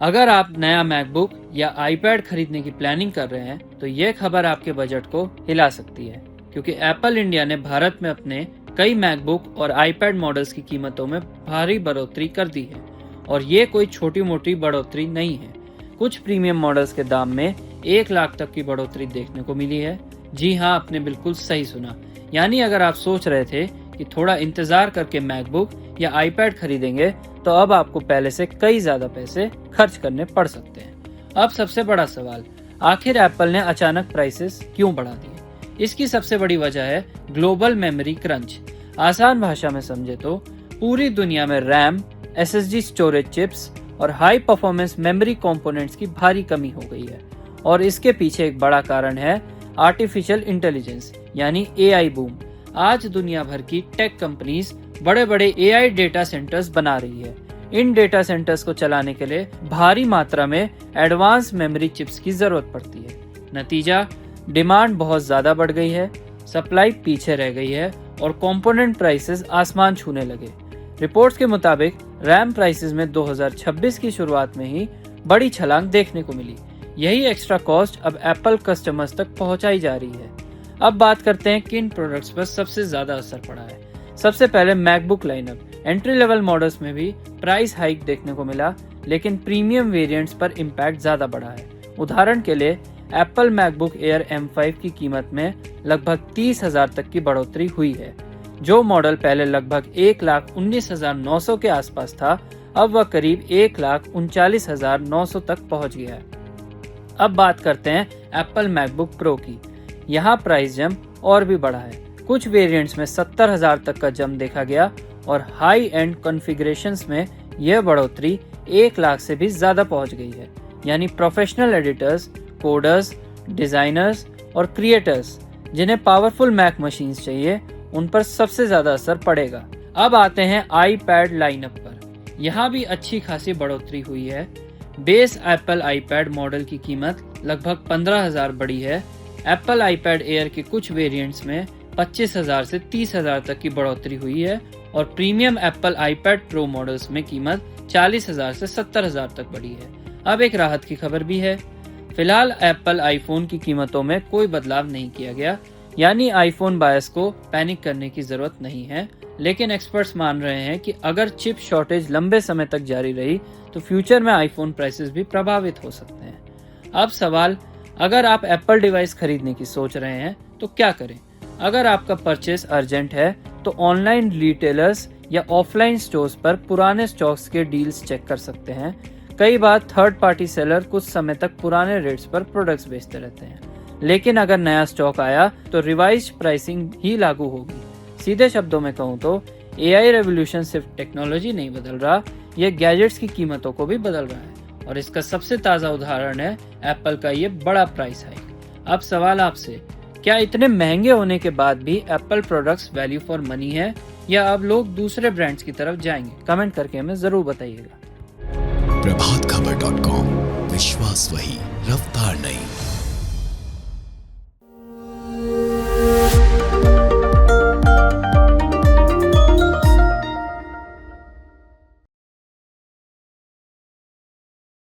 अगर आप नया मैकबुक या आईपैड खरीदने की प्लानिंग कर रहे हैं तो ये खबर आपके बजट को हिला सकती है, क्योंकि एप्पल इंडिया ने भारत में अपने कई मैकबुक और आईपैड मॉडल्स की कीमतों में भारी बढ़ोतरी कर दी है। और ये कोई छोटी मोटी बढ़ोतरी नहीं है। कुछ प्रीमियम मॉडल्स के दाम में 1 लाख तक की बढ़ोतरी देखने को मिली है। जी हाँ, आपने बिल्कुल सही सुना। यानी अगर आप सोच रहे थे कि थोड़ा इंतजार करके मैकबुक या आईपैड खरीदेंगे, तो अब आपको पहले से कई ज्यादा पैसे खर्च करने पड़ सकते हैं। अब सबसे बड़ा सवाल, आखिर एप्पल ने अचानक प्राइसेस क्यों बढ़ा दिए? इसकी सबसे बड़ी वजह है ग्लोबल मेमोरी क्रंच। आसान भाषा में समझे तो पूरी दुनिया में रैम, एसएसडी स्टोरेज चिप्स और हाई परफॉर्मेंस मेमोरी कंपोनेंट्स की भारी कमी हो गई है। और इसके पीछे एक बड़ा कारण है आर्टिफिशियल इंटेलिजेंस यानी एआई बूम। आज दुनिया भर की टेक कंपनीज बड़े बड़े एआई डेटा सेंटर्स बना रही है। इन डेटा सेंटर्स को चलाने के लिए भारी मात्रा में एडवांस मेमोरी चिप्स की जरूरत पड़ती है। नतीजा, डिमांड बहुत ज्यादा बढ़ गई है, सप्लाई पीछे रह गई है और कंपोनेंट प्राइसेस आसमान छूने लगे। रिपोर्ट्स के मुताबिक रैम प्राइसेस में 2026 की शुरुआत में ही बड़ी छलांग देखने को मिली। यही एक्स्ट्रा कॉस्ट अब एप्पल कस्टमर्स तक पहुंचाई जा रही है। अब बात करते हैं किन प्रोडक्ट्स पर सबसे ज्यादा असर पड़ा है। सबसे पहले MacBook lineup. Entry level models में भी प्राइस हाइक देखने को मिला, लेकिन प्रीमियम वेरिएंट्स पर इम्पैक्ट ज्यादा बढ़ा है। उदाहरण के लिए एप्पल मैकबुक एयर M5 की कीमत में लगभग 30,000 तक की बढ़ोतरी हुई है। जो मॉडल पहले लगभग 1,19,900 के आसपास था, अब वह करीब 1,39,900 तक पहुंच गया है। अब बात करते हैं एप्पल मैकबुक प्रो की। यहाँ प्राइस जंप और भी बढ़ा है। कुछ वेरिएंट्स में 70,000 तक का जंप देखा गया और हाई एंड कॉन्फ़िगरेशंस में यह बढ़ोतरी 1 लाख से भी ज्यादा पहुंच गई है। यानी प्रोफेशनल एडिटर्स, कोडर्स, डिजाइनर्स और क्रिएटर्स जिन्हें पावरफुल मैक मशीन्स चाहिए, उन पर सबसे ज्यादा असर पड़ेगा। अब आते हैं आईपैड लाइनअप पर। यहाँ भी अच्छी खासी बढ़ोतरी हुई है। बेस एप्पल आईपैड मॉडल की कीमत लगभग 15,000 बढ़ी है। एप्पल आईपैड एयर के कुछ वेरिएंट्स में 25,000 से 30,000 तक की बढ़ोतरी हुई है और premium Apple iPad pro models में कीमत 40,000 से 70,000 तक बढ़ी है। अब एक राहत की खबर भी है। फिलहाल एप्पल आईफोन की कीमतों में कोई बदलाव नहीं किया गया, यानी आईफोन बायर्स को पैनिक करने की जरूरत नहीं है। लेकिन एक्सपर्ट्स मान रहे हैं कि अगर चिप शॉर्टेज लंबे समय तक जारी रही तो फ्यूचर में आईफोन प्राइसेस भी प्रभावित हो सकते हैं। अब सवाल, अगर आप एप्पल डिवाइस खरीदने की सोच रहे हैं तो क्या करें? अगर आपका परचेस अर्जेंट है तो ऑनलाइन रिटेलर्स या ऑफलाइन स्टोर्स पर पुराने स्टॉक्स के डील्स चेक कर सकते हैं। कई बार थर्ड पार्टी सेलर कुछ समय तक पुराने रेट्स पर प्रोडक्ट्स बेचते रहते हैं, लेकिन अगर नया स्टॉक आया तो रिवाइज्ड प्राइसिंग ही लागू होगी। सीधे शब्दों में कहूँ तो एआई रेवोल्यूशन सिर्फ टेक्नोलॉजी नहीं बदल रहा, यह गैजेट्स की कीमतों को भी बदल रहा है। और इसका सबसे ताज़ा उदाहरण है एप्पल का ये बड़ा प्राइस हाइक। अब सवाल आपसे, क्या इतने महंगे होने के बाद भी Apple products value for money है या अब लोग दूसरे ब्रांड्स की तरफ जाएंगे? कमेंट करके हमें जरूर बताइएगा। प्रभातखबर.com, विश्वास वही, रफ्तार नहीं।